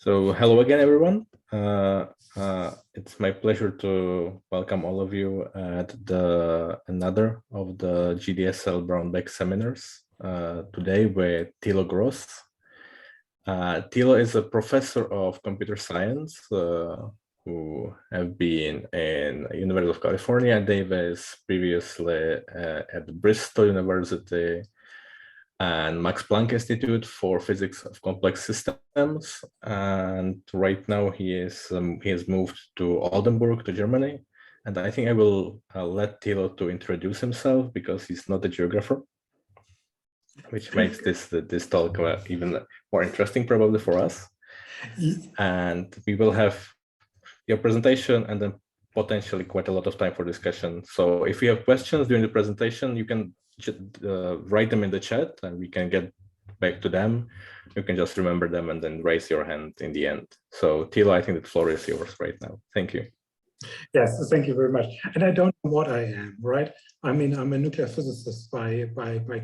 So hello again, everyone. It's my pleasure to welcome all of you at another of the GDSL Brownback seminars today with Thilo Gross. Thilo is a professor of computer science who have been in University of California, Davis, previously at Bristol University, and Max Planck Institute for Physics of Complex Systems. And right now he has moved to Oldenburg, to Germany. And I think I will let Thilo to introduce himself because he's not a geographer, which makes this talk even more interesting probably for us. And we will have your presentation and then potentially quite a lot of time for discussion. So if you have questions during the presentation, you can write them in the chat and we can get back to them. You can just remember them and then raise your hand in the end. So Thilo, I think the floor is yours right now. Thank you. Yes, thank you very much. And I don't know what I am, right? I mean, I'm a nuclear physicist by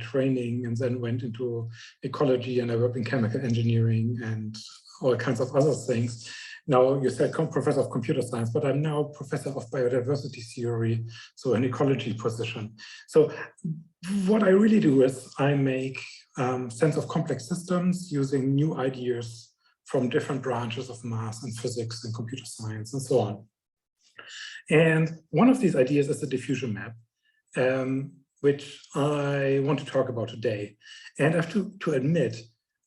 training, and then went into ecology, and I work in chemical engineering and all kinds of other things. Now, you said professor of computer science, but I'm now professor of biodiversity theory, so an ecology position. So what I really do is I make sense of complex systems using new ideas from different branches of math and physics and computer science and so on. And one of these ideas is the diffusion map, which I want to talk about today. And I have to admit,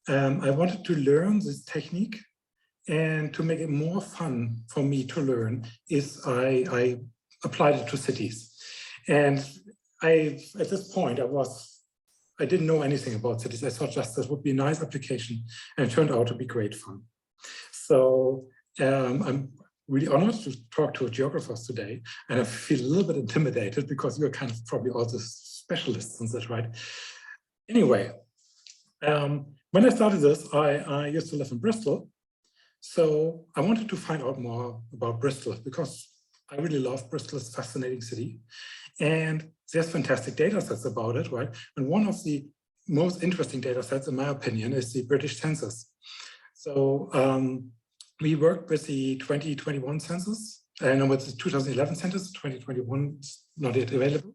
I wanted to learn this technique, and to make it more fun for me to learn is I applied it to cities. And at this point, I didn't know anything about cities. I thought just this would be a nice application, and it turned out to be great fun. So I'm really honored to talk to geographers today, and I feel a little bit intimidated because you're kind of probably all the specialists in this, right? Anyway, when I started this, I used to live in Bristol. So I wanted to find out more about Bristol because I really love Bristol. It's a fascinating city. And there's fantastic data sets about it, right? And one of the most interesting data sets, in my opinion, is the British Census. So we worked with the 2021 census, and with the 2011 census. 2021 is not yet available,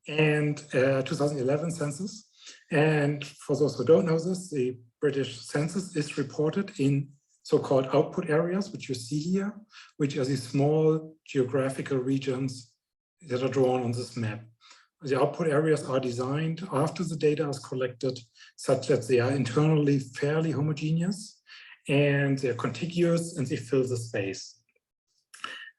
and 2011 census. And for those who don't know this, the British Census is reported in so-called output areas, which you see here, which are these small geographical regions that are drawn on this map. The output areas are designed after the data is collected such that they are internally fairly homogeneous, and they're contiguous, and they fill the space.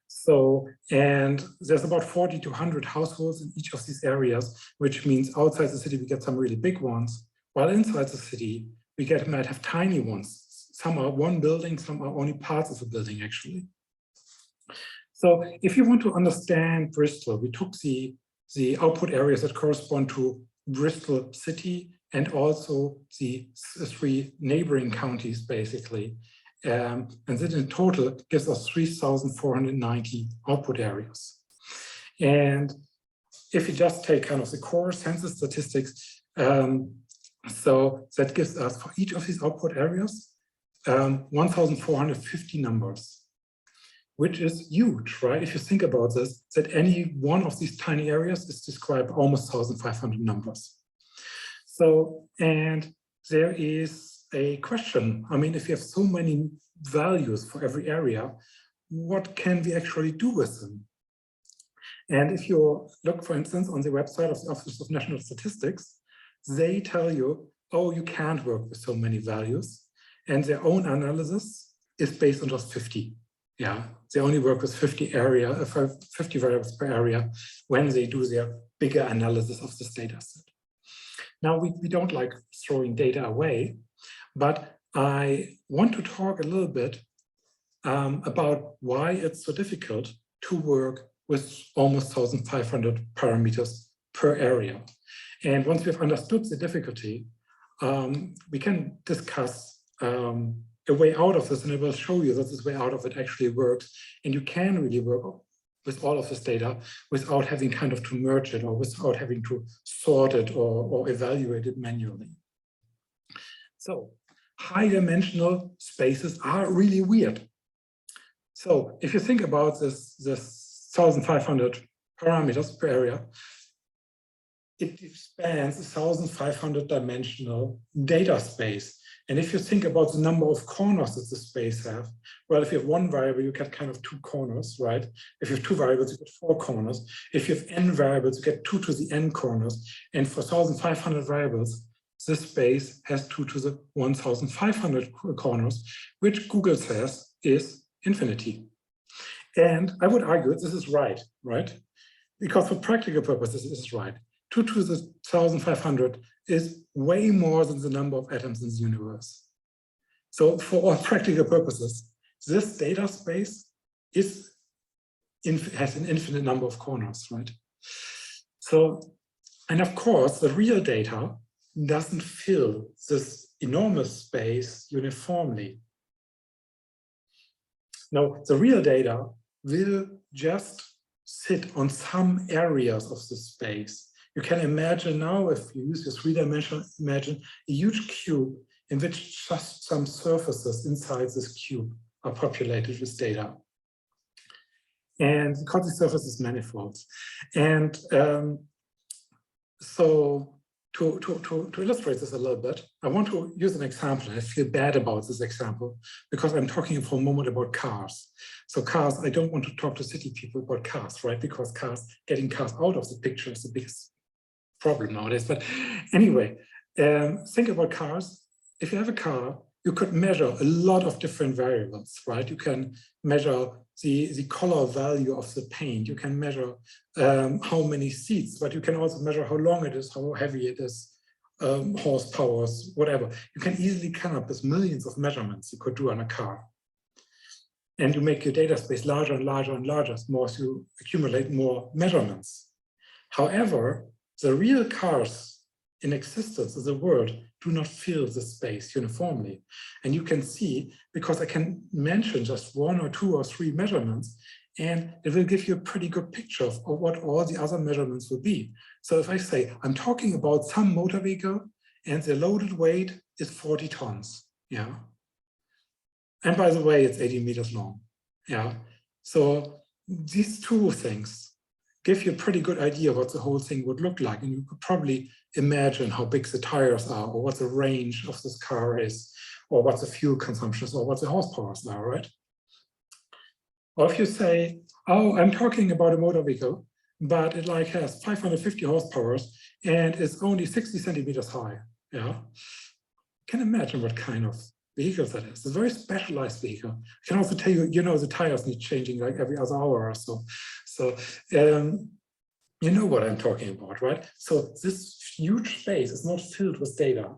So, and there's about 40 to 100 households in each of these areas, which means outside the city we get some really big ones, while inside the city we might have tiny ones. Some are one building, some are only parts of a building, actually. So if you want to understand Bristol, we took the output areas that correspond to Bristol city and also the 3 neighboring counties, basically. And that in total gives us 3,490 output areas. And if you just take kind of the core census statistics, so that gives us for each of these output areas 1,450 numbers, which is huge, right? If you think about this, that any one of these tiny areas is described almost 1,500 numbers. So, and there is a question. I mean, if you have so many values for every area, what can we actually do with them? And if you look, for instance, on the website of the Office of National Statistics, they tell you, oh, you can't work with so many values. And their own analysis is based on just 50. Yeah, they only work with 50 variables per area when they do their bigger analysis of this data set. Now, we don't like throwing data away, but I want to talk a little bit about why it's so difficult to work with almost 1,500 parameters per area. And once we've understood the difficulty, we can discuss a way out of this, and I will show you that this way out of it actually works. And you can really work with all of this data without having kind of to merge it, or without having to sort it or evaluate it manually. So high-dimensional spaces are really weird. So if you think about this 1,500 parameters per area, it spans a 1,500 dimensional data space. And if you think about the number of corners that the space have, well, if you have one variable, you get kind of 2 corners, right? If you have 2 variables, you get 4 corners. If you have n variables, you get 2 to the n corners. And for 1,500 variables, this space has 2 to the 1,500 corners, which Google says is infinity. And I would argue this is right? Because for practical purposes, this is right. 2 to the 1,500 is way more than the number of atoms in the universe. So for all practical purposes, this data space has an infinite number of corners, right? So, and of course, the real data doesn't fill this enormous space uniformly. Now, the real data will just sit on some areas of the space. You can imagine now, if you use this 3-dimensional, imagine a huge cube in which just some surfaces inside this cube are populated with data. And we call these surfaces manifolds. And so to illustrate this a little bit, I want to use an example. I feel bad about this example because I'm talking for a moment about cars. So cars, I don't want to talk to city people about cars, right? Because getting cars out of the picture is the biggest problem nowadays. But anyway, think about cars. If you have a car, you could measure a lot of different variables, right? You can measure the color value of the paint. You can measure how many seats, but you can also measure how long it is, how heavy it is, horsepower, whatever. You can easily come up with millions of measurements you could do on a car. And you make your data space larger and larger and larger as more as you accumulate more measurements. However, the real cars in existence in the world do not fill the space uniformly. And you can see, because I can mention just 1 or 2 or 3 measurements, and it will give you a pretty good picture of what all the other measurements will be. So if I say, I'm talking about some motor vehicle and the loaded weight is 40 tons, yeah. And by the way, it's 80 meters long, yeah. So these 2 things give you a pretty good idea what the whole thing would look like. And you could probably imagine how big the tires are, or what the range of this car is, or what the fuel consumption is, or what the horsepower are, right? Or if you say, oh, I'm talking about a motor vehicle, but it like has 550 horsepower and it's only 60 centimeters high, yeah? You can imagine what kind of vehicle that is. It's a very specialized vehicle. I can also tell you, the tires need changing like every other hour or so. So you know what I'm talking about, right? So this huge space is not filled with data.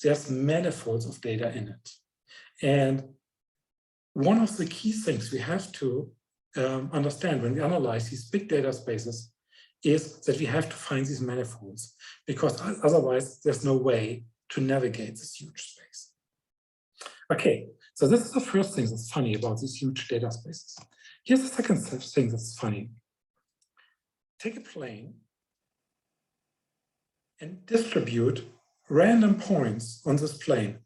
There's manifolds of data in it. And one of the key things we have to understand when we analyze these big data spaces is that we have to find these manifolds, because otherwise there's no way to navigate this huge space. Okay, so this is the first thing that's funny about these huge data spaces. Here's the second thing that's funny. Take a plane and distribute random points on this plane.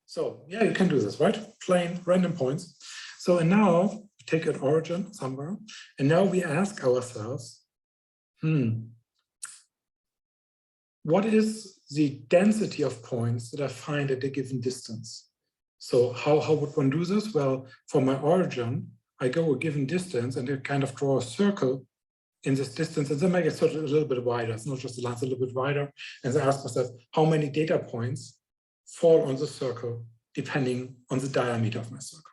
So yeah, you can do this, right? Plane, random points. So and now we take an origin somewhere, and now we ask ourselves, what is the density of points that I find at a given distance? So how would one do this? Well, for my origin, I go a given distance and I kind of draw a circle in this distance, and then make it a little bit wider. It's not just the line, it's a little bit wider. And then ask myself, how many data points fall on the circle depending on the diameter of my circle?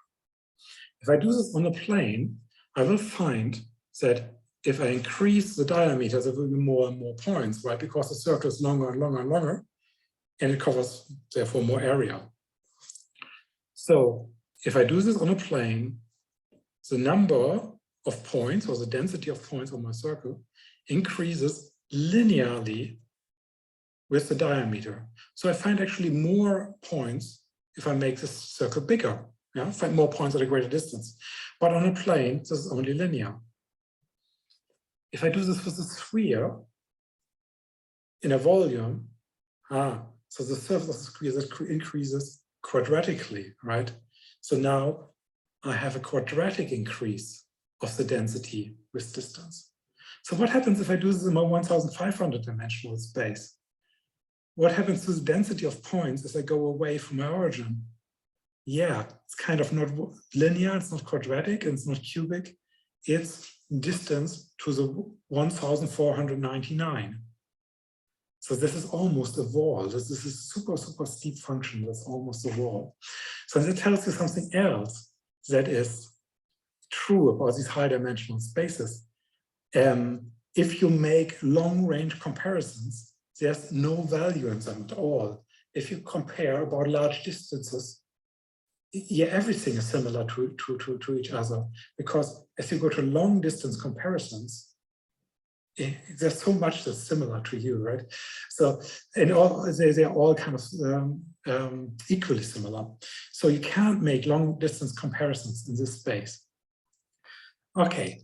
If I do this on a plane, I will find that if I increase the diameter, there will be more and more points, right? Because the circle is longer and longer and longer, and it covers, therefore, more area. So if I do this on a plane, the number of points, or the density of points on my circle, increases linearly with the diameter. So I find actually more points if I make this circle bigger. Yeah, find more points at a greater distance. But on a plane, this is only linear. If I do this with a sphere in a volume, So the surface of the square increases quadratically, right? So now I have a quadratic increase of the density with distance. So what happens if I do this in a 1,500 dimensional space? What happens to the density of points as I go away from my origin? Yeah, it's kind of not linear, it's not quadratic, and it's not cubic. It's distance to the 1,499. So this is almost a wall. This is a super, super steep function. That's almost a wall. So that tells you something else that is true about these high dimensional spaces. If you make long range comparisons, there's no value in them at all. If you compare about large distances, yeah, everything is similar to each other, because as you go to long distance comparisons, there's so much that's similar to you, right? So, and all they're all kind of equally similar. So you can't make long distance comparisons in this space. Okay.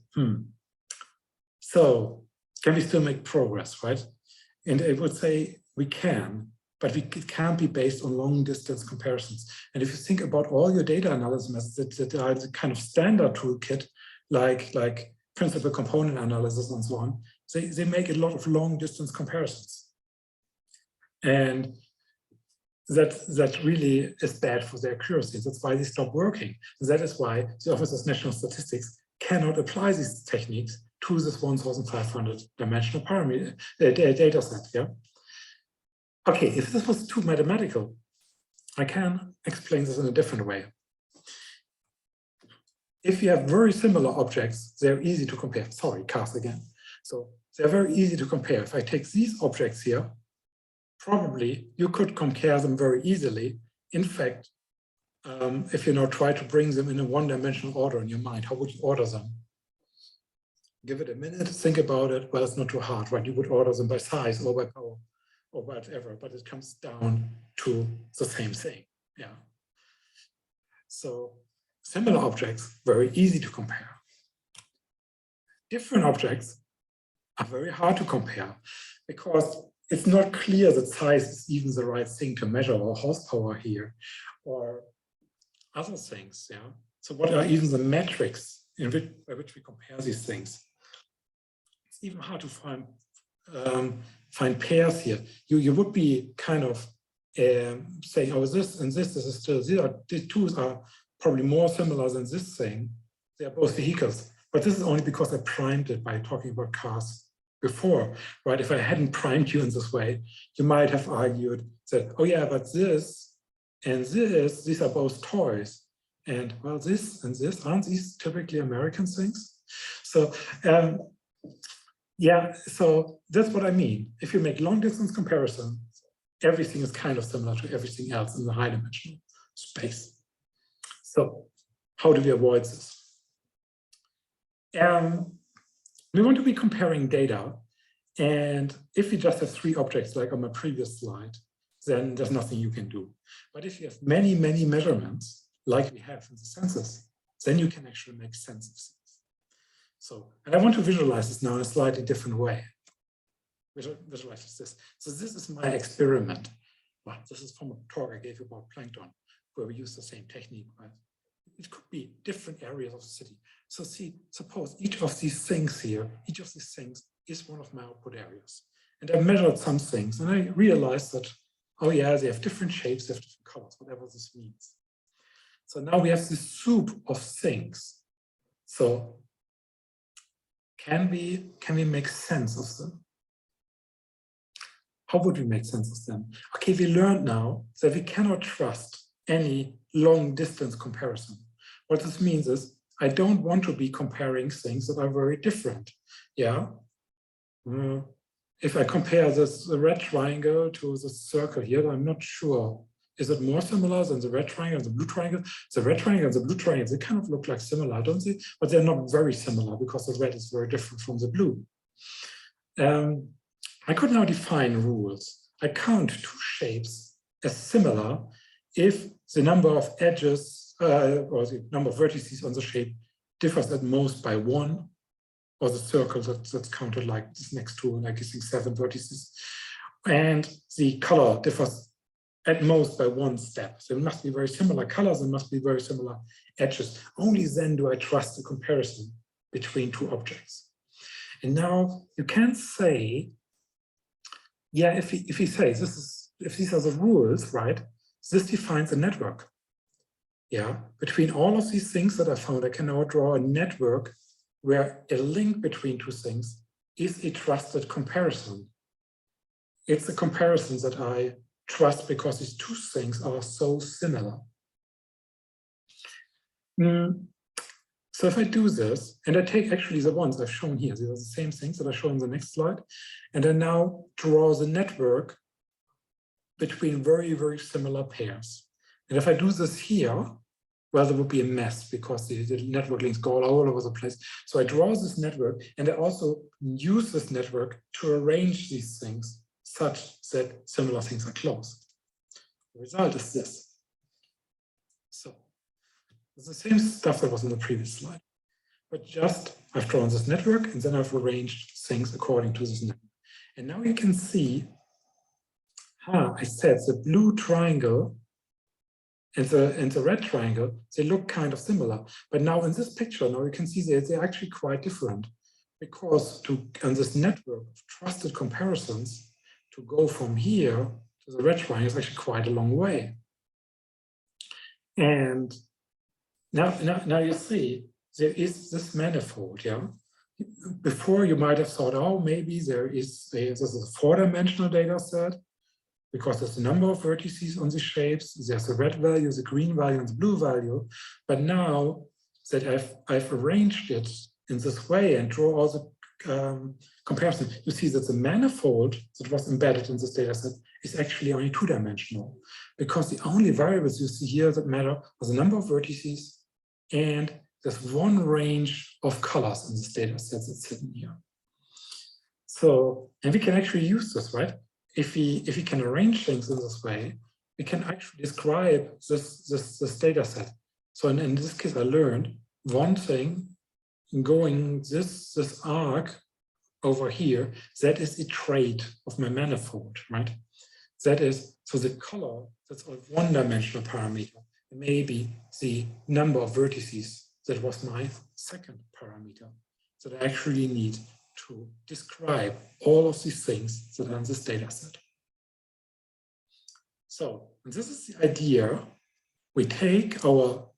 So can we still make progress, right? And I would say we can, but it can't be based on long distance comparisons. And if you think about all your data analysis methods that are the kind of standard toolkit, like principal component analysis and so on, they make a lot of long distance comparisons. And that really is bad for their accuracy. That's why they stop working. And that is why the Office of National Statistics cannot apply these techniques to this 1,500 dimensional parameter data set. Yeah. Okay, if this was too mathematical, I can explain this in a different way. If you have very similar objects, they're easy to compare. Sorry, cars again. So they're very easy to compare. If I take these objects here, probably you could compare them very easily. In fact, if you now try to bring them in a one-dimensional order in your mind, how would you order them? Give it a minute, think about it. Well, it's not too hard, right? You would order them by size or by power or whatever, but it comes down to the same thing. Yeah. So similar objects, very easy to compare. Different objects are very hard to compare because it's not clear that size is even the right thing to measure, or horsepower here, or other things. Yeah. So what are even the metrics by which we compare these things? It's even hard to find pairs here. You would be kind of saying, oh, this and this is still, these two are probably more similar than this thing. They are both vehicles, but this is only because I primed it by talking about cars before, right? If I hadn't primed you in this way, you might have argued that, oh yeah, but this and this, these are both toys. And well, this and this, aren't these typically American things? So yeah, so that's what I mean. If you make long distance comparisons, everything is kind of similar to everything else in the high dimensional space. So how do we avoid this? We want to be comparing data. And if you just have 3 objects like on my previous slide, then there's nothing you can do. But if you have many, many measurements, like we have in the census, then you can actually make sense of things. So, and I want to visualize this now in a slightly different way. Visualize this. So this is my experiment. Well, this is from a talk I gave about plankton, where we use the same technique. Right? It could be different areas of the city. So see, suppose each of these things here, each of these things is one of my output areas. And I measured some things and I realized that, oh yeah, they have different shapes, they have different colors, whatever this means. So now we have this soup of things. So can we make sense of them? How would we make sense of them? Okay, we learned now that we cannot trust any long distance comparison. What this means is I don't want to be comparing things that are very different. Yeah. If I compare the red triangle to the circle here, I'm not sure. Is it more similar than the red triangle and the blue triangle? The red triangle and the blue triangle, they kind of look like similar, don't they? But they're not very similar because the red is very different from the blue. I could now define rules. I count 2 shapes as similar if the number of edges or the number of vertices on the shape differs at most by 1, or the circle that's counted like this next to, like, I think 7 vertices. And the color differs at most by one step. So it must be very similar colors and must be very similar edges. Only then do I trust the comparison between two objects. And now you can say, yeah, if he says this is, if these are the rules, right, this defines a network. Yeah, between all of these things that I found, I can now draw a network where a link between two things is a trusted comparison. It's a comparison that I trust because these two things are so similar. So if I do this, and I take actually the ones I've shown here, these are the same things that I show in the next slide, and I now draw the network between very, very similar pairs. And if I do this here, well, there would be a mess because the network links go all over the place. So I draw this network, and I also use this network to arrange these things such that similar things are close. The result is this. So it's the same stuff that was in the previous slide, but just I've drawn this network and then I've arranged things according to this network. And now you can see, I said the blue triangle and the red triangle, they look kind of similar. But now in this picture, now you can see they're actually quite different, because on this network of trusted comparisons, to go from here to the red triangle is actually quite a long way. And now you see there is this manifold, yeah? Before you might have thought, oh, maybe this is a four-dimensional data set, because there's a number of vertices on the shapes, there's the red value, the green value, and the blue value. But now that I've arranged it in this way and draw all the comparison, you see that the manifold that was embedded in this data set is actually only two-dimensional, because the only variables you see here that matter are the number of vertices and there's one range of colors in this data set that's hidden here. So, and we can actually use this, right? If we can arrange things in this way, we can actually describe this data set. So in this case, I learned one thing, going this arc over here, that is a trait of my manifold, right? That is, so the color, that's a one-dimensional parameter. Maybe the number of vertices, that was my second parameter that I actually need to describe all of these things that are in this data set. So, and this is the idea. We take our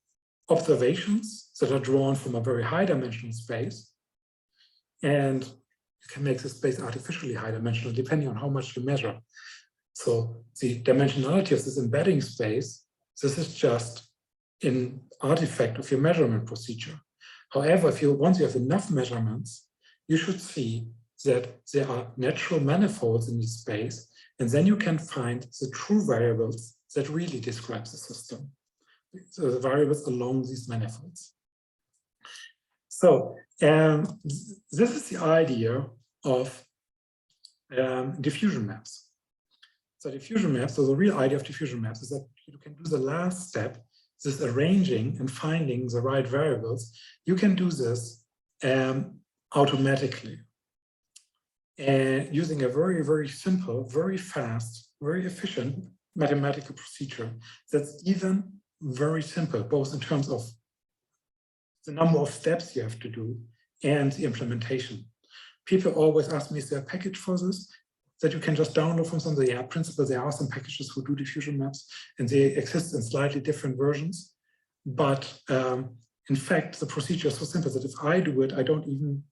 observations that are drawn from a very high dimensional space, and you can make the space artificially high dimensional depending on how much you measure. So the dimensionality of this embedding space, this is just an artifact of your measurement procedure. However, once you have enough measurements, you should see that there are natural manifolds in this space, and then you can find the true variables that really describe the system. So the variables along these manifolds. So this is the idea of diffusion maps. So diffusion maps, so the real idea of diffusion maps is that you can do the last step, this arranging and finding the right variables. You can do this automatically, using a very, very simple, very fast, very efficient mathematical procedure that's even very simple, both in terms of the number of steps you have to do and the implementation. People always ask me, is there a package for this that you can just download from something? Yeah, in principle, there are some packages who do diffusion maps, and they exist in slightly different versions. But in fact, the procedure is so simple that if I do it, I don't even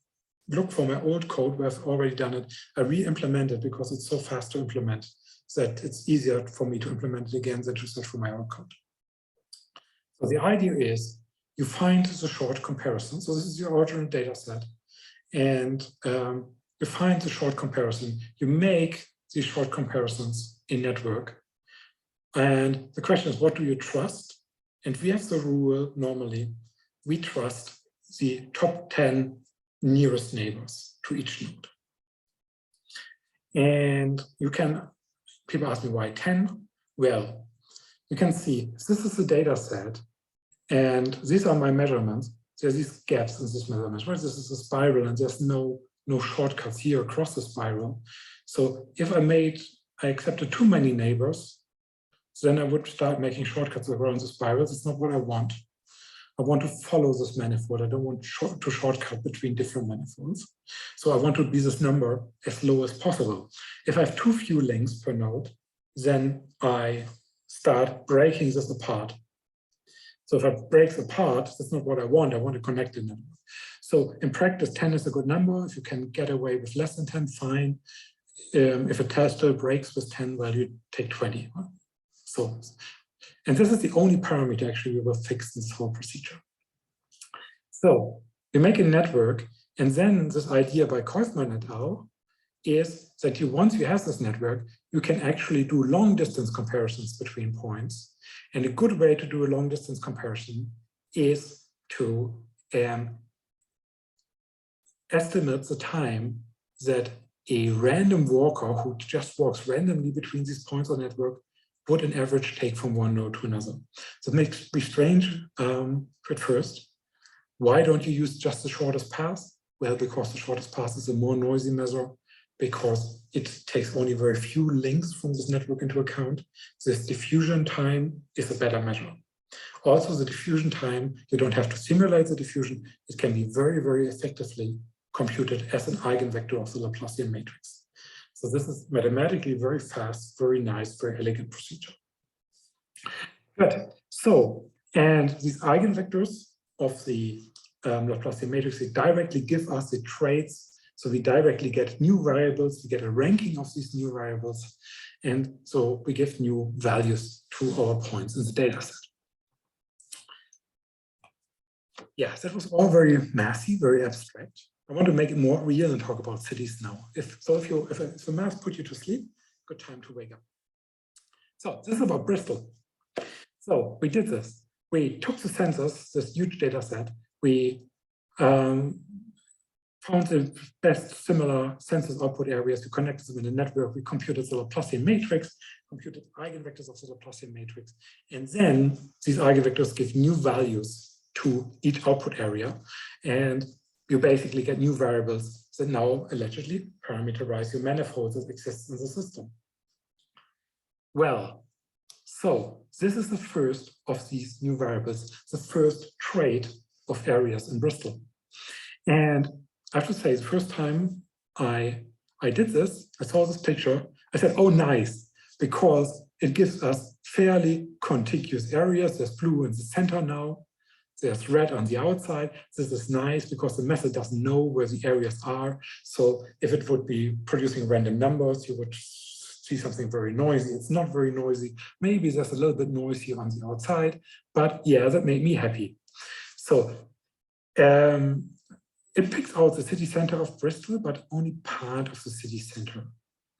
look for my old code where I've already done it. I re-implement it because it's so fast to implement that it's easier for me to implement it again than to search for my own code. So the idea is you find the short comparison. So this is your original data set. And you find the short comparison. You make these short comparisons in network. And the question is, what do you trust? And we have the rule normally, we trust the top 10 nearest neighbors to each node. And you can, people ask me why 10? Well, you can see this is the data set, and these are my measurements. There's these gaps in this measurement, right? This is a spiral, and there's no shortcuts here across the spiral. So if I accepted too many neighbors, So then I would start making shortcuts around the spirals. It's not what I want. I want to follow this manifold. I don't want to shortcut between different manifolds. So I want to be this number as low as possible. If I have too few links per node, then I start breaking this apart. So if I break the apart, that's not what I want. I want a connected network. So in practice, 10 is a good number. If you can get away with less than 10, fine. If a tester breaks with 10, well, you take 20. So, and this is the only parameter actually we will fix in this whole procedure. So we make a network, and then this idea by Kaufman et al. Is that once you have this network, you can actually do long distance comparisons between points. And a good way to do a long distance comparison is to estimate the time that a random walker who just walks randomly between these points on the network would on average take from one node to another. So it makes me strange at first. Why don't you use just the shortest path? Well, because the shortest path is a more noisy measure, because it takes only very few links from this network into account. This diffusion time is a better measure. Also, the diffusion time, you don't have to simulate the diffusion. It can be very, very effectively computed as an eigenvector of the Laplacian matrix. So this is mathematically very fast, very nice, very elegant procedure. Good. So, and these eigenvectors of the Laplacian matrix, they directly give us the traits. So we directly get new variables, we get a ranking of these new variables, and so we give new values to our points in the data set. Yeah, that was all very mathy, very abstract. I want to make it more real and talk about cities now. If the math put you to sleep, good time to wake up. So this is about Bristol. So we did this. We took the census, this huge data set. We found the best similar census output areas. We connected them in a network. We computed the Laplacian matrix, computed eigenvectors of the Laplacian matrix. And then these eigenvectors give new values to each output area. And you basically get new variables that now allegedly parameterize your manifolds that exist in the system. Well, so this is the first of these new variables, the first trait of areas in Bristol. And I have to say, the first time I did this, I saw this picture, I said, oh, nice, because it gives us fairly contiguous areas. There's blue in the center now. There's red on the outside. This is nice because the method doesn't know where the areas are. So if it would be producing random numbers, you would see something very noisy. It's not very noisy. Maybe there's a little bit noisy on the outside, but yeah, that made me happy. So it picks out the city center of Bristol, but only part of the city center.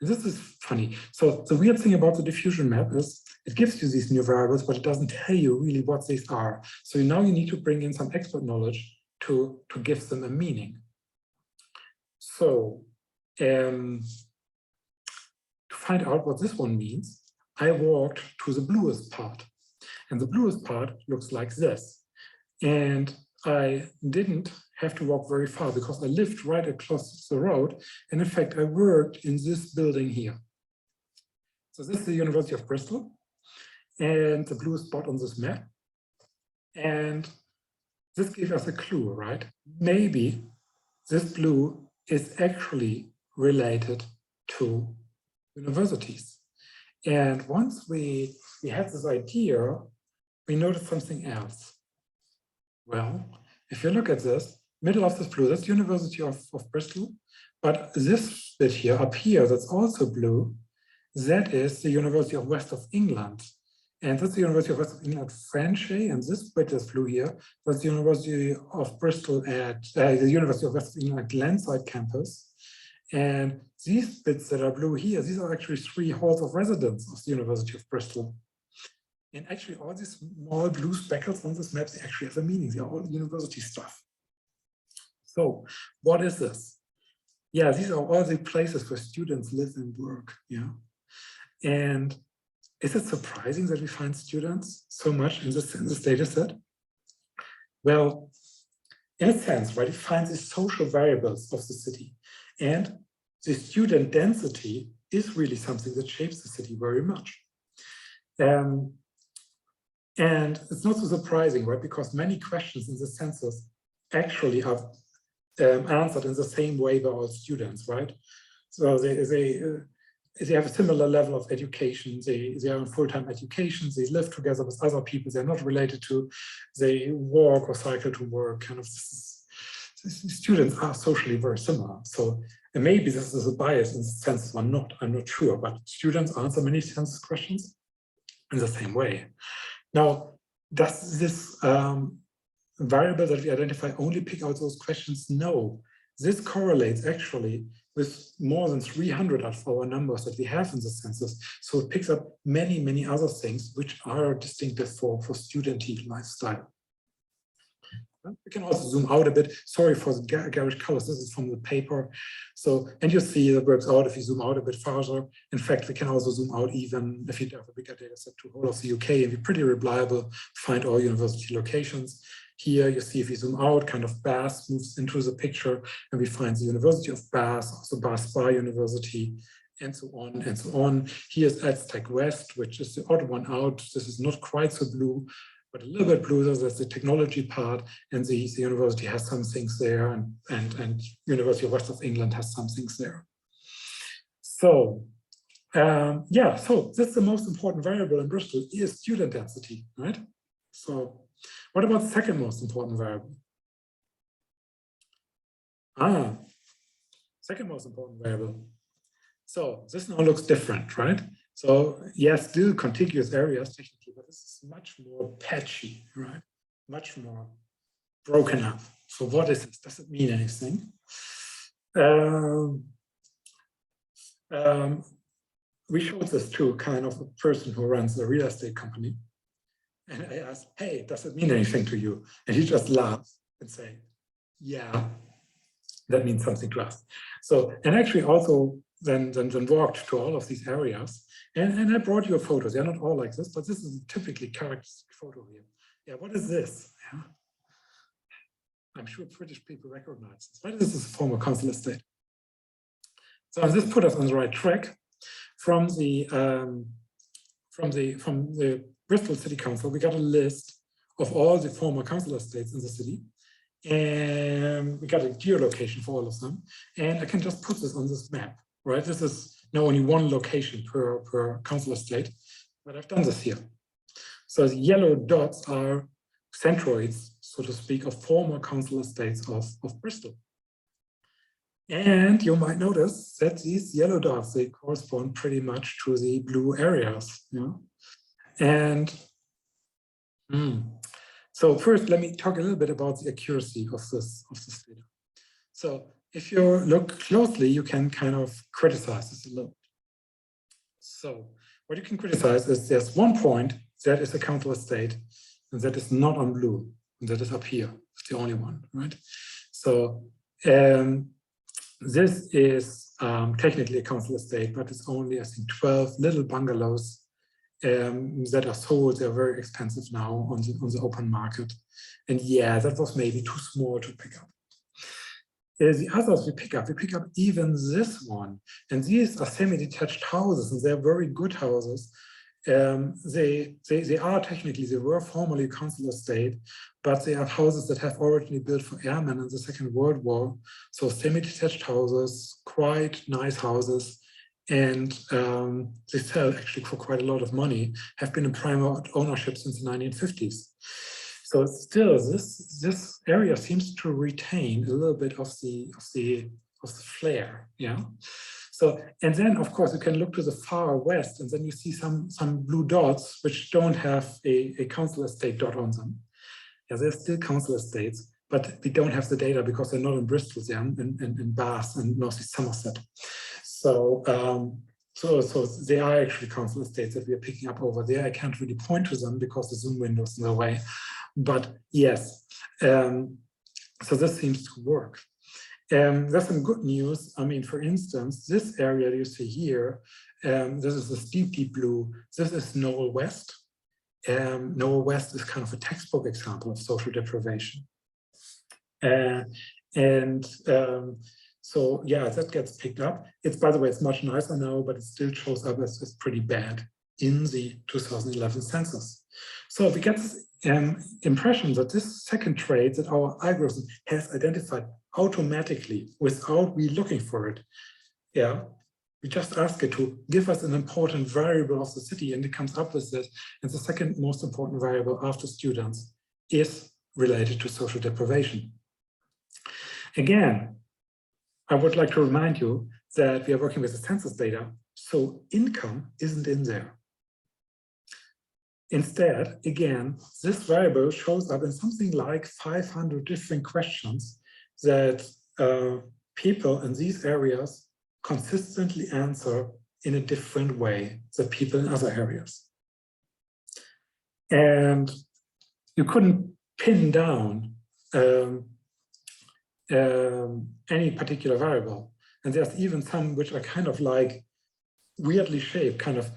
And this is funny. So the weird thing about the diffusion map is it gives you these new variables, but it doesn't tell you really what these are. So now you need to bring in some expert knowledge to give them a meaning. So to find out what this one means, I walked to the bluest part. And the bluest part looks like this. And I didn't have to walk very far because I lived right across the road. And in fact, I worked in this building here. So this is the University of Bristol and the blue spot on this map. And this gave us a clue, right? Maybe this blue is actually related to universities. And once we had this idea, we noticed something else. Well, if you look at this, middle of this blue, that's the University of Bristol. But this bit here, up here, that's also blue, that is the University of West of England. And that's the University of West of England, Frenchay, and this bit is blue here. That's the University of Bristol at the University of West of England Glenside campus. And these bits that are blue here, these are actually 3 halls of residence of the University of Bristol. And actually all these small blue speckles on this map, they actually have a meaning. They are all university stuff. So what is this? Yeah, these are all the places where students live and work, yeah. And is it surprising that we find students so much in this data set? Well, in a sense, right, it finds the social variables of the city. And the student density is really something that shapes the city very much. And it's not so surprising, right? Because many questions in the census actually are answered in the same way by all students, right? So they have a similar level of education. They are in full-time education. They live together with other people. They're not related to, they walk or cycle to work. Kind of, students are socially very similar. So and maybe this is a bias in the census or not. I'm not sure, but students answer many census questions in the same way. Now, does this variable that we identify only pick out those questions? No, this correlates actually with more than 300 of our numbers that we have in the census. So it picks up many, many other things which are distinctive for student lifestyle. We can also zoom out a bit. Sorry for the garish colors. This is from the paper. So, and you see that works out if you zoom out a bit farther. In fact, we can also zoom out even if you have a bigger data set to whole of the UK and be pretty reliable, find all university locations. Here you see if we zoom out, kind of Bath moves into the picture and we find the University of Bath, also Bath Spa University, and so on and so on. Here's Aztec West, which is the odd one out. This is not quite so blue, but a little bit blue. That's the technology part, and the university has some things there, and University of West of England has some things there. So yeah, so that's the most important variable in Bristol is student density, right? So what about the second most important variable? Second most important variable. So this now looks different, right? So yes, still contiguous areas technically, but this is much more patchy, right? Much more broken up. So what is this? Does it mean anything? We showed this to kind of a person who runs a real estate company. And I asked, hey, does it mean anything to you? And he just laughs and say, yeah, that means something to us. So, and actually also then walked to all of these areas. And I brought you a photo. They're not all like this, but this is a typically characteristic photo here. Yeah, what is this? Yeah. I'm sure British people recognize this. But this is a former council estate. So this put us on the right track. From the Bristol City Council, we got a list of all the former council estates in the city. And we got a geolocation for all of them. And I can just put this on this map, right? This is now only one location per council estate, but I've done this here. So the yellow dots are centroids, so to speak, of former council estates of Bristol. And you might notice that these yellow dots, they correspond pretty much to the blue areas. You know? And so first, let me talk a little bit about the accuracy of this data. So if you look closely, you can kind of criticize this a little. So what you can criticize is there's one point that is a council estate and that is not on blue, and that is up here. It's the only one, right? So this is technically a council estate, but it's only, I think, 12 little bungalows that are sold. They're very expensive now on the open market. And yeah, that was maybe too small to pick up. The others we pick up even this one. And these are semi-detached houses, and they're very good houses. They were formerly a council estate, but they are houses that have originally built for airmen in the Second World War. So semi-detached houses, quite nice houses. And they sell actually for quite a lot of money, have been in private ownership since the 1950s. So still, this area seems to retain a little bit of the flair, yeah. So, and then of course you can look to the far west, and then you see some blue dots which don't have a council estate dot on them. Yeah, they're still council estates, but we don't have the data because they're not in Bristol, they're in Bath and North East Somerset. So, so they are actually council estates that we are picking up over there. I can't really point to them because the zoom window is in the way. But yes, so this seems to work. There's some good news. I mean, for instance, this area you see here, this is the deep blue. This is Knowle West. Knowle West is kind of a textbook example of social deprivation. So yeah, that gets picked up. It's, by the way, it's much nicer now, but it still shows up as pretty bad. in the 2011 census. So we get this impression that this second trait that our algorithm has identified automatically without we looking for it. Yeah, we just ask it to give us an important variable of the city and it comes up with it. And the second most important variable after students is related to social deprivation. Again, I would like to remind you that we are working with the census data, so income isn't in there. Instead, again, this variable shows up in something like 500 different questions that people in these areas consistently answer in a different way than people in other areas. And you couldn't pin down any particular variable. And there's even some which are kind of like weirdly shaped, kind of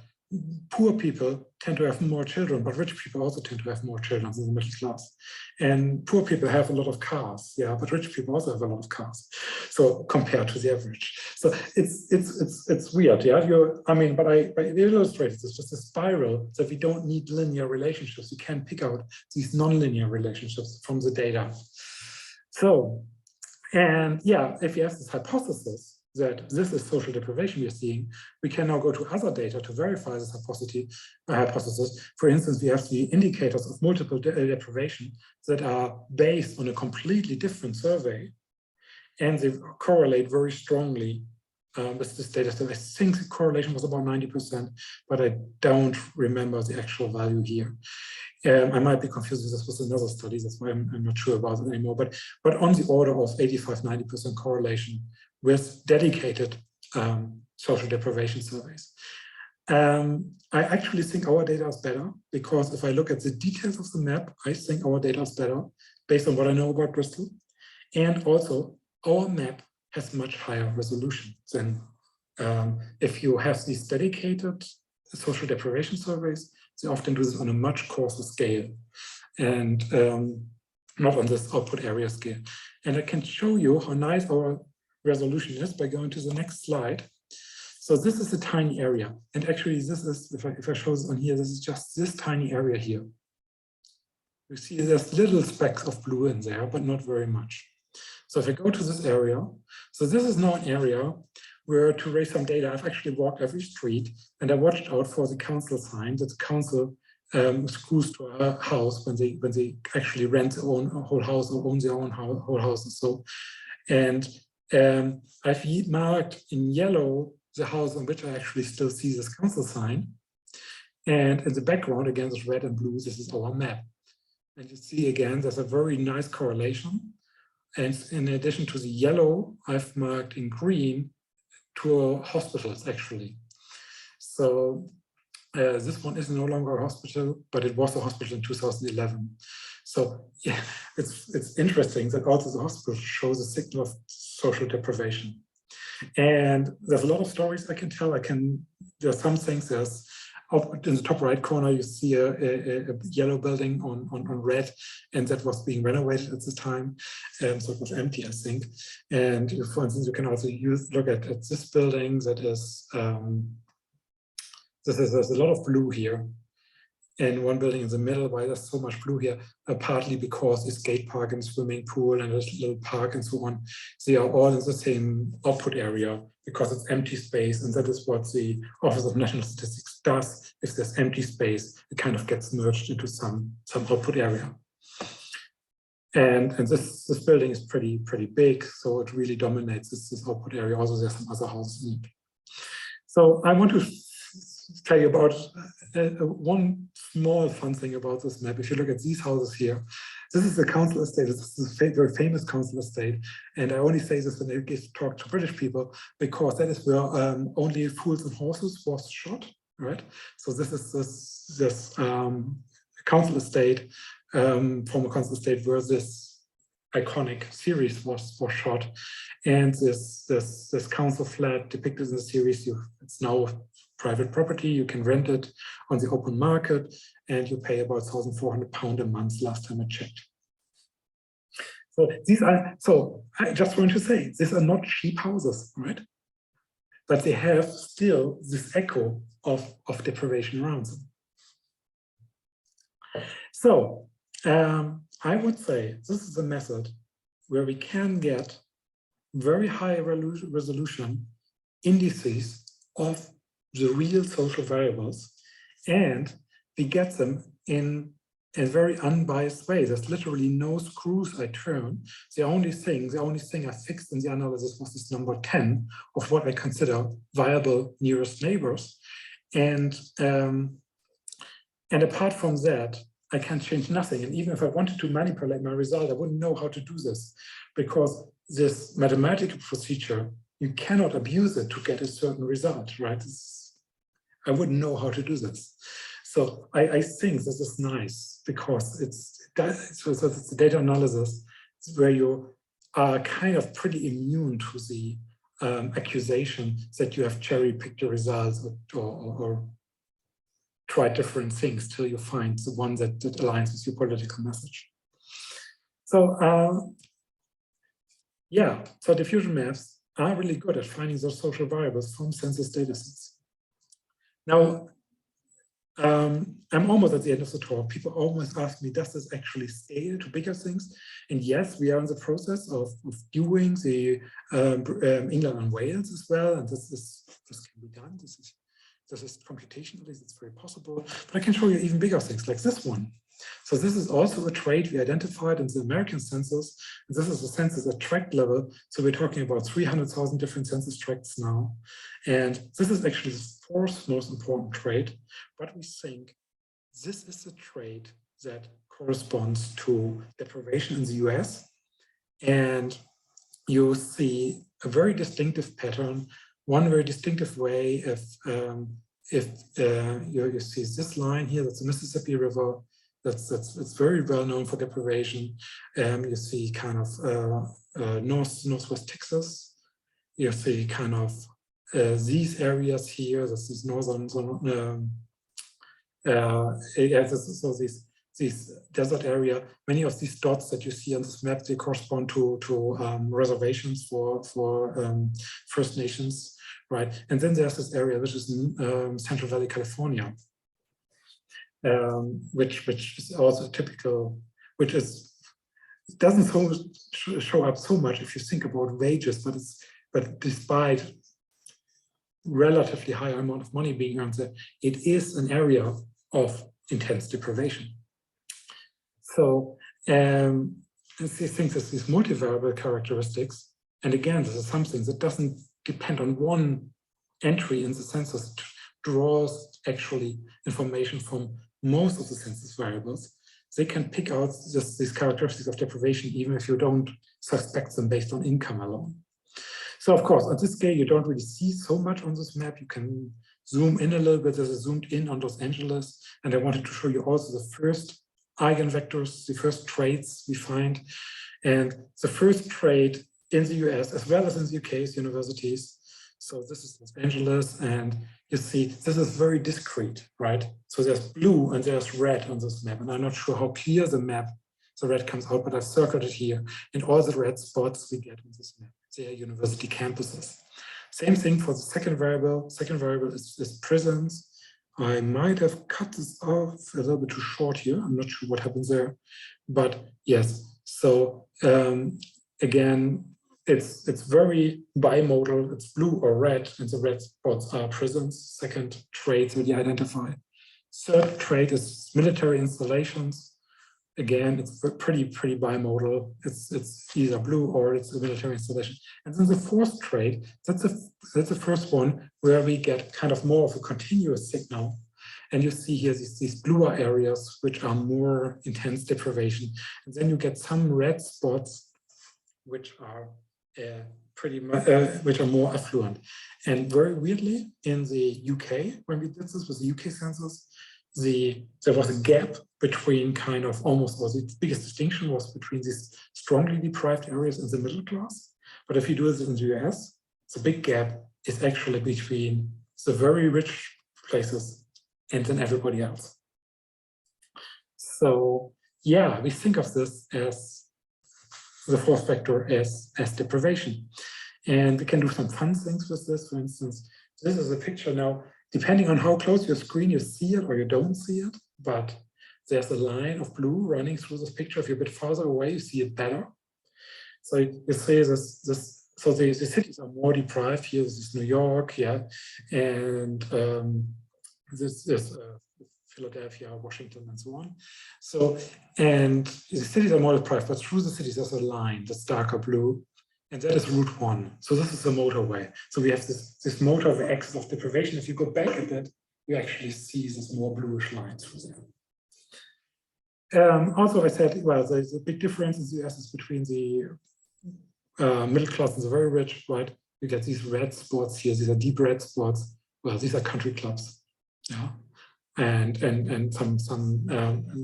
poor people tend to have more children, but rich people also tend to have more children in the middle class. And poor people have a lot of cars, yeah, but rich people also have a lot of cars. So compared to the average. So it's weird, yeah. But I illustrated this just a spiral that we don't need linear relationships. We can pick out these nonlinear relationships from the data. So, and yeah, if you have this hypothesis that this is social deprivation we're seeing, we can now go to other data to verify this hypothesis. For instance, we have the indicators of multiple deprivation that are based on a completely different survey, and they correlate very strongly with this data set. I think the correlation was about 90%, but I don't remember the actual value here. I might be confused with this with another study, that's why I'm not sure about it anymore, but on the order of 85–90% correlation with dedicated social deprivation surveys. I actually think our data is better, because if I look at the details of the map, I think our data is better based on what I know about Bristol. And also, our map has much higher resolution than if you have these dedicated social deprivation surveys. They often do this on a much coarser scale and not on this output area scale. And I can show you how nice our resolution is by going to the next slide. So this is a tiny area. And actually this is, if I show this on here, this is just this tiny area here. You see there's little specks of blue in there, but not very much. So if I go to this area, so this is now an area where, to raise some data, I've actually walked every street and I watched out for the council sign that the council screws to a house when they actually rent their own whole house or own their own whole house and so. And I've marked in yellow the house on which I actually still see this council sign. And in the background, again, this red and blue, this is our map. And you see again, there's a very nice correlation. And in addition to the yellow, I've marked in green to hospitals actually. So this one is no longer a hospital, but it was a hospital in 2011. So yeah, it's interesting that also the hospital shows a signal of social deprivation. And there's a lot of stories I can tell. There's some things, there's in the top right corner, you see a yellow building on red, and that was being renovated at the time. So it was empty, I think. And for instance, you can also look at this building that is, there's a lot of blue here. And one building in the middle, why there's so much blue here, partly because it's skate park and swimming pool and a little park and so on. They are all in the same output area because it's empty space, and that is what the Office of National Statistics does. If there's empty space, it kind of gets merged into some output area. And this building is pretty big, so it really dominates this output area. Also, there's some other houses in it. So I want to tell you about one small fun thing about this map. If you look at these houses here, this is the council estate. This is a very famous council estate. And I only say this when I give talk to British people, because that is where Only Fools and Horses was shot, right? So this is this council estate, former council estate, where this iconic series was shot. And this council flat depicted in the series, it's now private property. You can rent it on the open market, and you pay about £1,400 a month last time I checked. So I just want to say, these are not cheap houses, right? but they have still this echo of deprivation around them. So I would say this is a method where we can get very high resolution indices of the real social variables, and we get them in a very unbiased way. There's literally no screws I turn. The only thing I fixed in the analysis was this number 10 of what I consider viable nearest neighbors. And apart from that, I can change nothing. And even if I wanted to manipulate my result, I wouldn't know how to do this, because this mathematical procedure, you cannot abuse it to get a certain result, right? I wouldn't know how to do this. So I think this is nice, because it's the data analysis where you are kind of pretty immune to the accusation that you have cherry-picked your results or try different things till you find the one that aligns with your political message. So yeah, so diffusion maps are really good at finding those social variables from census datasets. Now, I'm almost at the end of the talk. People always ask me, does this actually scale to bigger things? And yes, we are in the process of doing the England and Wales as well, and this can be done. This is computationally, it's very possible. But I can show you even bigger things like this one. So this is also a trait we identified in the American census. And this is a census at tract level. So we're talking about 300,000 different census tracts now. And this is actually the fourth most important trait. But we think this is a trait that corresponds to deprivation in the US. And you see a very distinctive pattern. One very distinctive way, if you see this line here, that's the Mississippi River. It's very well known for deprivation. You see kind of northwest Texas. You see kind of these areas here. This is northern. So these desert area. Many of these dots that you see on this map, they correspond to reservations for First Nations. Right, and then there's this area which is Central Valley, California, which is also typical, which doesn't show up so much if you think about wages, but despite relatively high amount of money being earned there, it is an area of intense deprivation. So these things, these multivariable characteristics, and again, this is something that doesn't depend on one entry in the census, draws actually information from most of the census variables. They can pick out these characteristics of deprivation even if you don't suspect them based on income alone. So of course, on this scale, you don't really see so much on this map. You can zoom in a little bit. There's a zoomed in on Los Angeles. And I wanted to show you also the first eigenvectors, the first traits we find. And the first trait in the US, as well as in the UK's universities. So this is Los Angeles, and you see this is very discrete, right? So there's blue and there's red on this map, and I'm not sure how clear the red comes out, but I've circled it here. And all the red spots we get on this map, they are university campuses. Same thing for the second variable. Second variable is prisons. I might have cut this off a little bit too short here. I'm not sure what happens there, but yes. So again, it's very bimodal. It's blue or red, and the red spots are prisons. Second trait that you identify. Third trait is military installations. Again, it's pretty bimodal. It's either blue or it's a military installation. And then the fourth trait, that's the first one where we get kind of more of a continuous signal. And you see here these bluer areas which are more intense deprivation. And then you get some red spots which are which are more affluent. And very weirdly, in the UK, when we did this with the UK census, there was a gap between kind of almost, or the biggest distinction was between these strongly deprived areas and the middle class. But if you do this in the US, the big gap is actually between the very rich places and then everybody else. So yeah, we think of this as the fourth factor as deprivation. And we can do some fun things with this. For instance, this is a picture now, depending on how close your screen you see it or you don't see it, but there's a line of blue running through this picture. If you're a bit farther away, you see it better. So you see so the cities are more deprived. Here this is New York, yeah, and this is Philadelphia, Washington, and so on. So, and the cities are more deprived, but through the cities there's a line that's darker blue, and that is Route 1. So this is the motorway. So we have this motorway axis of deprivation. If you go back a bit, you actually see this more bluish line through there. Also, I said, well, there's a big difference in the US between the middle class and the very rich, right? You get these red spots here. These are deep red spots. Well, these are country clubs, yeah, and some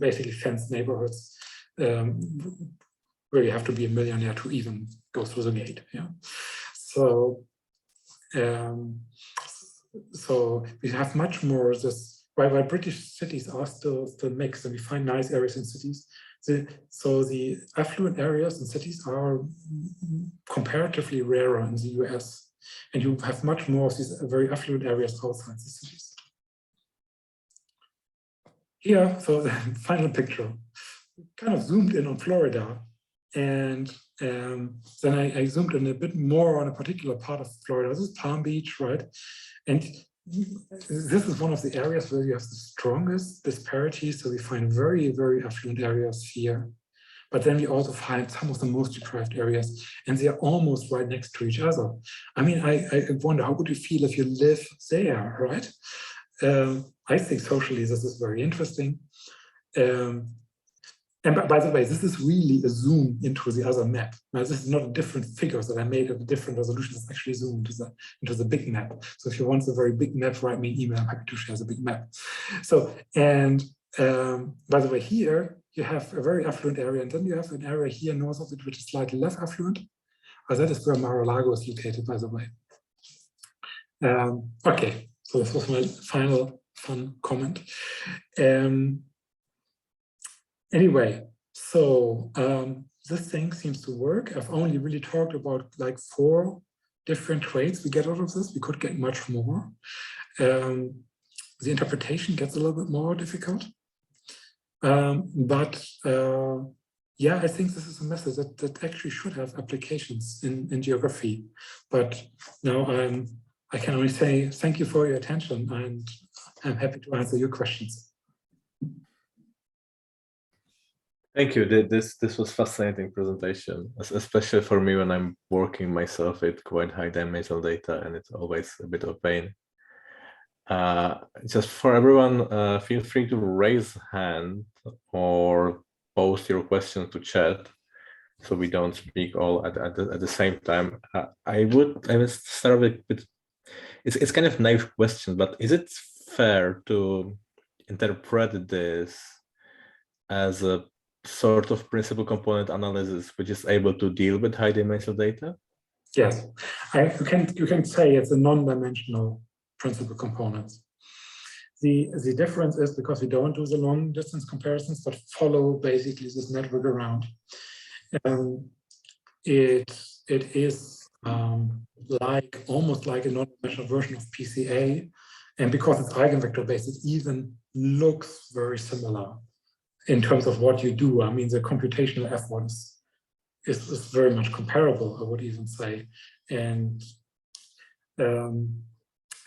basically fenced neighborhoods where you have to be a millionaire to even go through the gate, yeah. So so we have much more this. While British cities are still mixed, and we find nice areas in cities. So the affluent areas in cities are comparatively rarer in the US, and you have much more of these very affluent areas outside the cities. Here, so the final picture, kind of zoomed in on Florida, and then I zoomed in a bit more on a particular part of Florida. This is Palm Beach, right? And this is one of the areas where you have the strongest disparities. So we find very, very affluent areas here. But then we also find some of the most deprived areas, and they are almost right next to each other. I mean, I wonder, how would you feel if you live there, right? I think socially this is very interesting. And by the way, this is really a zoom into the other map. Now, this is not a different figures that I made of a different resolution. It's actually zoomed into the big map. So if you want a very big map, write me an email. I'm happy to share the big map. So, and by the way, here you have a very affluent area, and then you have an area here north of it, which is slightly less affluent. That is where Mar-a-Lago is located, by the way. Okay, so this was my final fun comment. Anyway, so this thing seems to work. I've only really talked about like 4 different traits we get out of this. We could get much more. The interpretation gets a little bit more difficult. But yeah, I think this is a method that actually should have applications in geography. But now I can only say thank you for your attention, and I'm happy to answer your questions. Thank you. This was fascinating presentation, especially for me when I'm working myself with quite high dimensional data, and it's always a bit of a pain. Just for everyone, feel free to raise hand or post your question to chat, so we don't speak all at the same time. I would start with it's kind of a naive question, but is it fair to interpret this as a sort of principal component analysis which is able to deal with high dimensional data? Yes, you can say it's a non-dimensional principal components. The difference is because we don't do the long distance comparisons, but follow basically this network around. It is like almost like a non-dimensional version of PCA, and because it's eigenvector based, it even looks very similar in terms of what you do. I mean, the computational effort is very much comparable, I would even say. And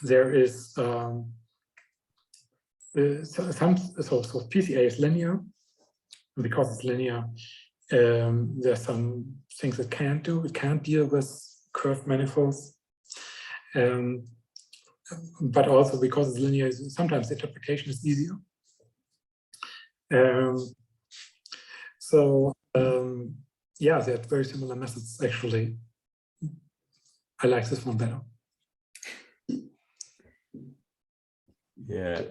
there is so PCA is linear, and because it's linear, there's some things it can't do. It can't deal with curved manifolds. But also because it's linear, sometimes the interpretation is easier. Yeah, they're very similar methods, actually. I like this one better. Yeah.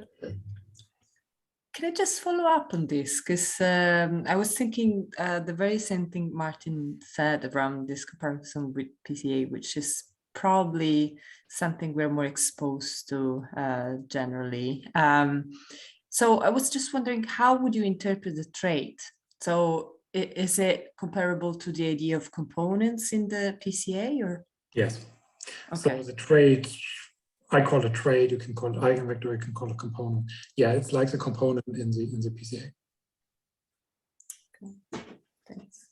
Can I just follow up on this? Because I was thinking the very same thing Martin said around this comparison with PCA, which is probably something we're more exposed to generally. So I was just wondering, how would you interpret the trait? So is it comparable to the idea of components in the PCA, or? Yes. Okay. So the trait, I call it trait, you can call it eigenvector, you can call it component. Yeah, it's like the component in the PCA. Okay. Thanks.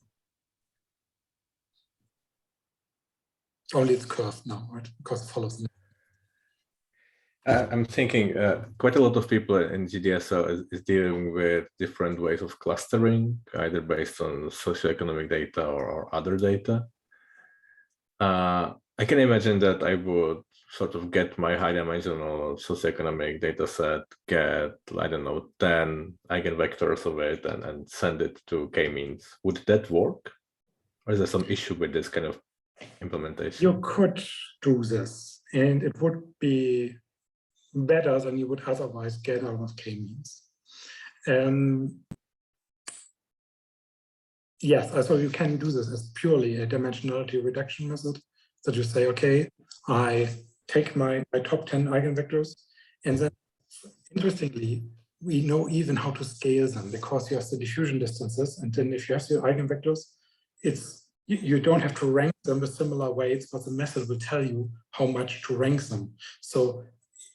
Only it's curved now, right? Because it follows the I'm thinking quite a lot of people in GDSO is dealing with different ways of clustering, either based on socioeconomic data or other data. I can imagine that I would sort of get my high-dimensional socioeconomic data set, get, I don't know, 10 eigenvectors of it and send it to k-means. Would that work? Or is there some issue with this kind of implementation? You could do this, and it would be better than you would otherwise get out of k-means. Yes, so you can do this as purely a dimensionality reduction method. So you say, okay, I take my top 10 eigenvectors, and then interestingly, we know even how to scale them because you have the diffusion distances, and then if you have the eigenvectors, you don't have to rank them with similar weights, but the method will tell you how much to rank them. So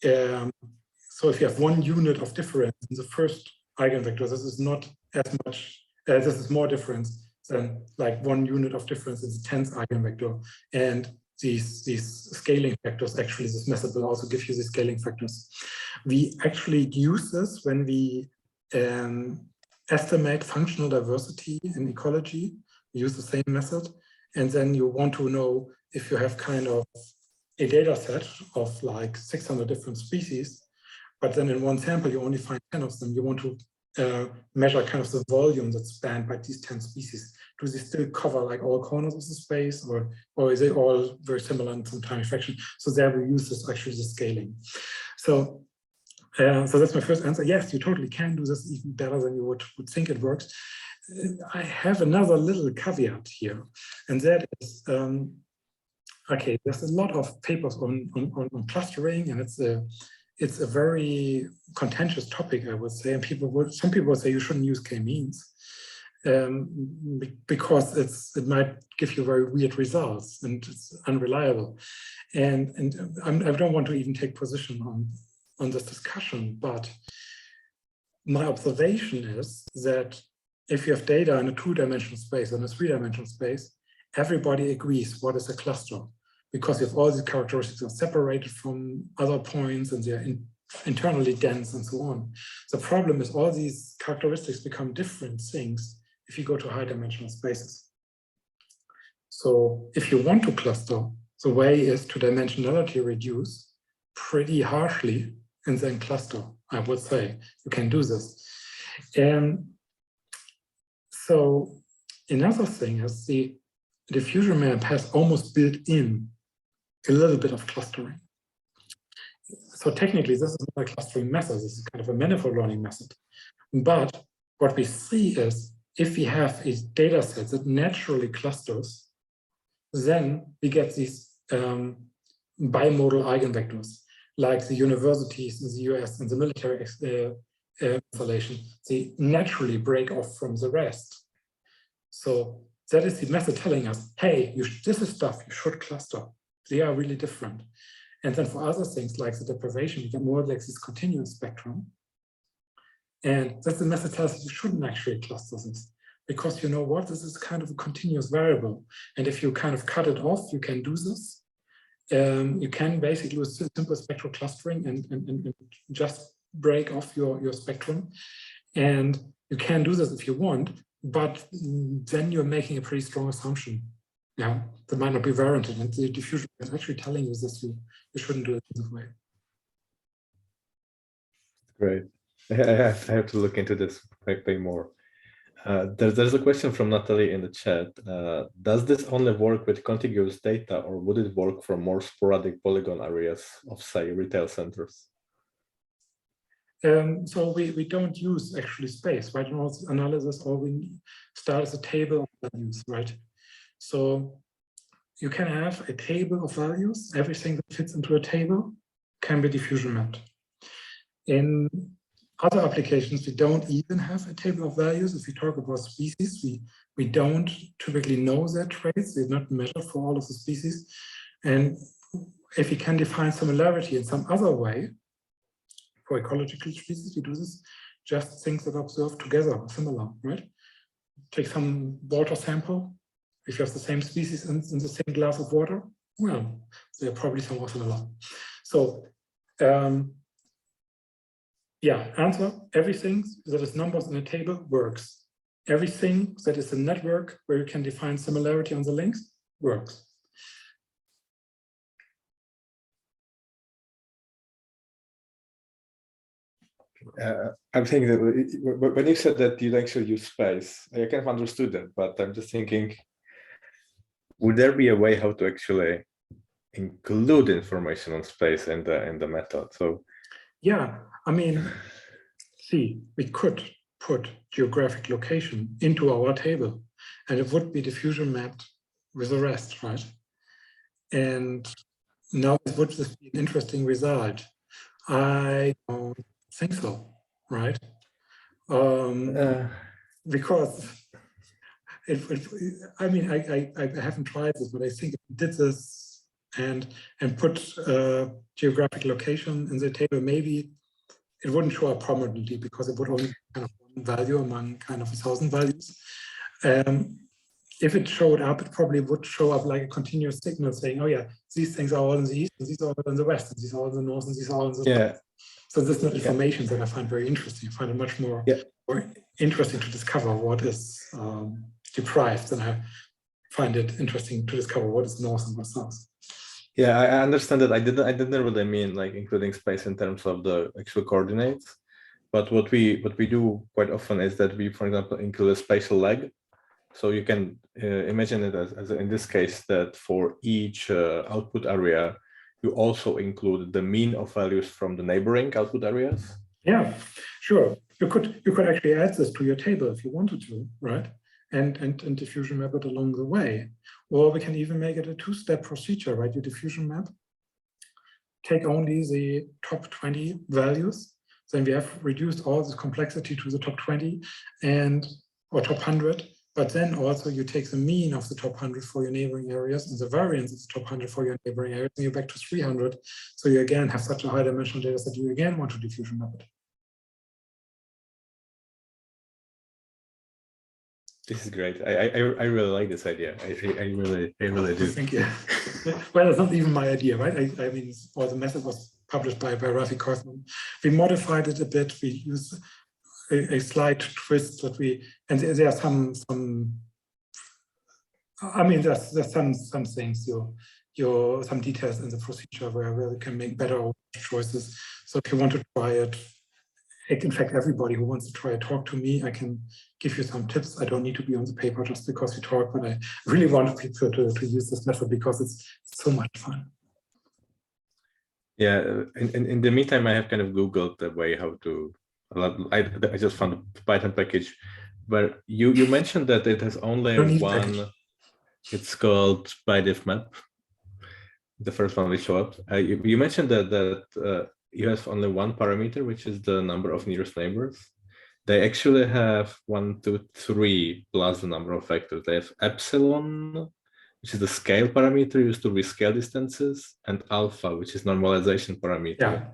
if you have 1 unit of difference in the first eigenvector, this is not as much, this is more difference than like 1 unit of difference in the 10th eigenvector. And these scaling factors, actually this method will also give you the scaling factors. We actually use this when we estimate functional diversity in ecology. We use the same method. And then you want to know if you have kind of a data set of like 600 different species, but then in one sample, you only find 10 of them. You want to measure kind of the volume that's spanned by these 10 species. Do they still cover like all corners of the space, or is it all very similar in some tiny fraction? So there we use this actually the scaling. So that's my first answer. Yes, you totally can do this even better than you would think it works. I have another little caveat here, and that is, okay, there's a lot of papers on clustering, and it's a very contentious topic, I would say. And some people would say you shouldn't use k-means because it might give you very weird results and it's unreliable. And I don't want to even take position on this discussion, but my observation is that if you have data in a 2-dimensional space and a 3-dimensional space, everybody agrees what is a cluster, because if all these characteristics are separated from other points and they're internally dense and so on. The problem is all these characteristics become different things if you go to high-dimensional spaces. So if you want to cluster, the way is to dimensionality reduce pretty harshly and then cluster, I would say. You can do this. So another thing is the diffusion map has almost built in a little bit of clustering. So technically, this is not a clustering method. This is kind of a manifold learning method. But what we see is if we have a data set that naturally clusters, then we get these bimodal eigenvectors, like the universities in the US and the military installation. They naturally break off from the rest. So that is the method telling us, hey, this is stuff you should cluster. They are really different. And then for other things like the deprivation, you get more like this continuous spectrum. And that's the method tells us you shouldn't actually cluster this, because you know what, this is kind of a continuous variable. And if you kind of cut it off, you can do this. You can basically use simple spectral clustering and just break off your spectrum. And you can do this if you want, but then you're making a pretty strong assumption. Yeah, that might not be warranted. And the diffusion is actually telling you this, you shouldn't do it this way. Great. I have to look into this way more. There's a question from Natalie in the chat. Does this only work with contiguous data, or would it work for more sporadic polygon areas of, say, retail centers? So we don't use actually space, right? In all analysis, all we start as a table of values, right? So you can have a table of values. Everything that fits into a table can be diffusion mapped. In other applications, we don't even have a table of values. If we talk about species, we don't typically know their traits. They're not measured for all of the species. And if we can define similarity in some other way, for ecological species, we do this, just things that observe together are similar, right? Take some water sample. If you have the same species in the same glass of water, well, they're probably somewhat similar. So, yeah, answer, everything that is numbers in a table works. Everything that is a network where you can define similarity on the links works. I'm thinking that when you said that you'd actually use space, I kind of understood that, but I'm just thinking, would there be a way how to actually include information on space in the method? So yeah, I mean, see, we could put geographic location into our table, and it would be diffusion mapped with the rest, right? And now would this be an interesting result? I don't think so, right? Because I mean, I haven't tried this, but I think if we did this and put geographic location in the table, maybe it wouldn't show up prominently because it would only be kind of one value among kind of 1,000 values. If it showed up, it probably would show up like a continuous signal saying, oh yeah, these things are all in the east, and these are all in the west, and these are all in the north, and these are all in the south. So this is not information that I find very interesting. I find it much more, more interesting to discover what is deprived, and I find it interesting to discover what is north and what is south. Yeah, I understand that. I didn't really mean like including space in terms of the actual coordinates, but what we do quite often is that we, for example, include a spatial leg. So you can imagine it as in this case that for each output area, you also include the mean of values from the neighboring output areas. Yeah, sure. You could actually add this to your table if you wanted to, right? And diffusion map it along the way. Or we can even make it a two-step procedure, right? You diffusion map, take only the top 20 values. Then we have reduced all this complexity to the top 20 or top 100. But then also you take the mean of the top 100 for your neighboring areas and the variance of the top 100 for your neighboring areas, and you're back to 300. So you again have such a high dimensional data set you again want to diffusion map it. This is great. I really like this idea. I really do. Thank you. Well, it's not even my idea, right? I mean, the method was published by Rafi Kaufman. We modified it a bit. We used a slight twist that and there are some I mean, there's some things, some details in the procedure where we can make better choices. So if you want to try it, in fact, everybody who wants to try it, talk to me. I can give you some tips. I don't need to be on the paper just because we talk, but I really want people to use this method because it's so much fun. Yeah, in the meantime, I have kind of Googled the way how to, I just found a Python package, but you mentioned that it has only one, it's called ByDiffMap. The first one will show up. You mentioned that you have only one parameter, which is the number of nearest neighbors. They actually have 1, 2, 3 plus the number of vectors. They have epsilon, which is the scale parameter used to rescale distances, and alpha, which is normalization parameter.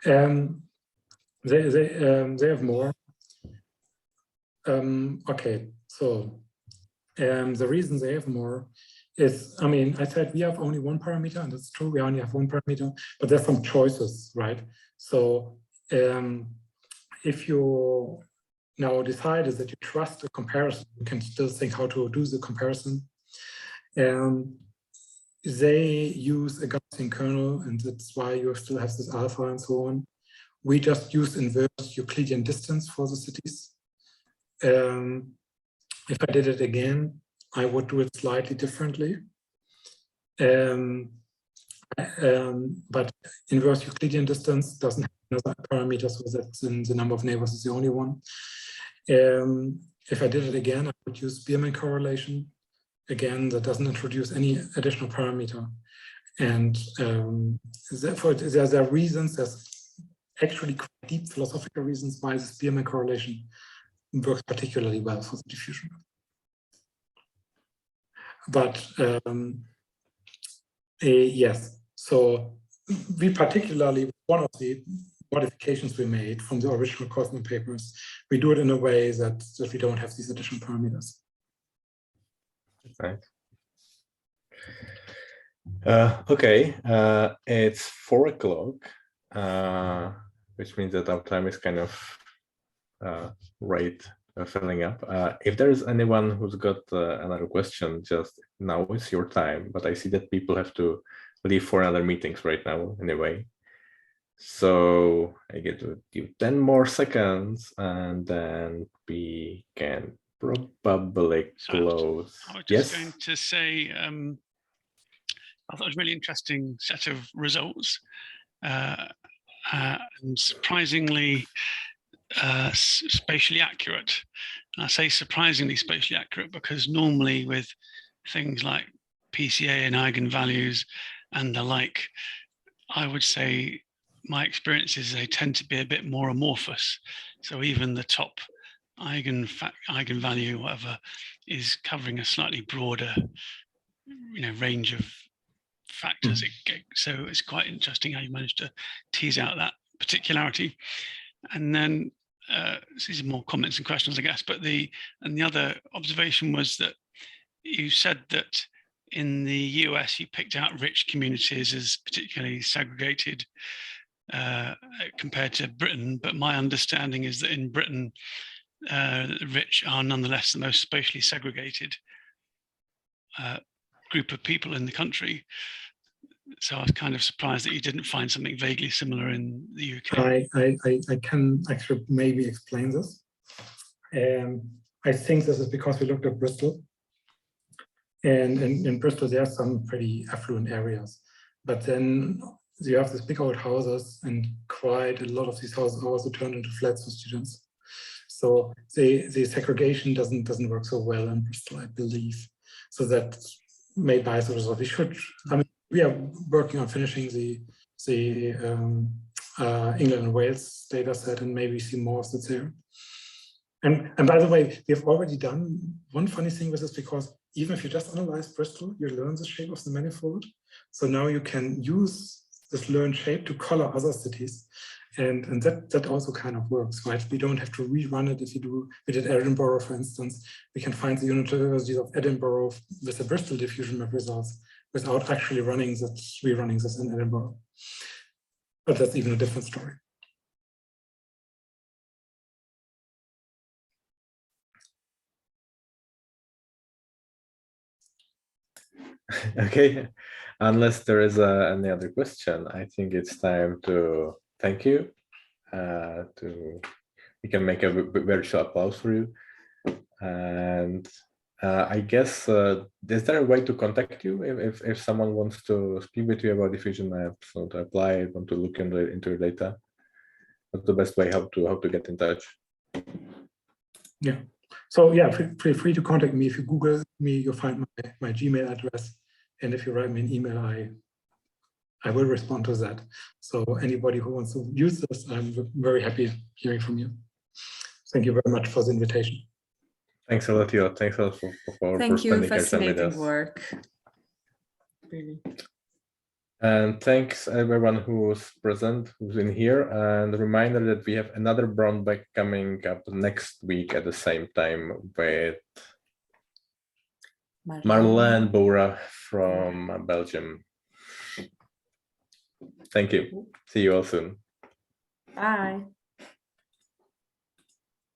Yeah, they have more. Okay, so the reason they have more is, I mean, I said we have only one parameter, and that's true, we only have one parameter, but there's some choices, right? So if you now decided that you trust a comparison, you can still think how to do the comparison. They use a Gaussian kernel, and that's why you still have this alpha and so on. We just use inverse Euclidean distance for the cities. If I did it again, I would do it slightly differently. But inverse Euclidean distance doesn't have another parameter, so that's in the number of neighbors is the only one. If I did it again, I would use Spearman correlation. Again, that doesn't introduce any additional parameter. And therefore, there are reasons, there's actually quite deep philosophical reasons why the Spearman correlation works particularly well for the diffusion. Yes. So we particularly, one of the modifications we made from the original Cosmo papers, we do it in a way that we don't have these additional parameters. Right. Okay, it's 4 o'clock, which means that our time is kind of right filling up. If there's anyone who's got another question, just now is your time. But I see that people have to leave for other meetings right now anyway. So I get to give 10 more seconds, and then we can probably close. I was just going to say, I thought it was a really interesting set of results, and surprisingly spatially accurate. And I say surprisingly spatially accurate because normally with things like PCA and eigenvalues and the like, I would say my experience is they tend to be a bit more amorphous. So even the top eigenvalue, whatever, is covering a slightly broader, range of factors. So it's quite interesting how you managed to tease out that particularity. And then these are more comments and questions, I guess. But the other observation was that you said that in the US you picked out rich communities as particularly segregated compared to Britain. But my understanding is that in Britain, the rich are nonetheless the most spatially segregated group of people in the country. So I was kind of surprised that you didn't find something vaguely similar in the UK. I can actually maybe explain this. I think this is because we looked at Bristol. And in Bristol, there are some pretty affluent areas. But then you have these big old houses, and quite a lot of these houses also turned into flats for students. So the segregation doesn't work so well in Bristol, I believe. So that may bias the result. We are working on finishing the England and Wales data set, and maybe see more of it there. And by the way, we have already done one funny thing with this, because even if you just analyze Bristol, you learn the shape of the manifold. So now you can use this learned shape to color other cities. And that also kind of works, right? We don't have to rerun it. If we did Edinburgh, for instance, we can find the universities of Edinburgh with the Bristol diffusion map results without actually rerunning this in Edinburgh. But that's even a different story. Okay, unless there is any other question, I think it's time to thank you. We can make a virtual applause for you. And I guess, is there a way to contact you if someone wants to speak with you about diffusion maps, or to apply, want to look into your data? What's the best way how to get in touch? Yeah. So yeah, feel free to contact me. If you Google me, you'll find my Gmail address. And if you write me an email, I will respond to that. So anybody who wants to use this, I'm very happy hearing from you. Thank you very much for the invitation. Thanks a lot, Thilo. Thanks a lot for Thank you, spending your time with fascinating us. work. Really. And thanks everyone who's present, who's in here. And a reminder that we have another brown bag coming up next week at the same time with Marlene Bora from Belgium. Thank you. See you all soon. Bye.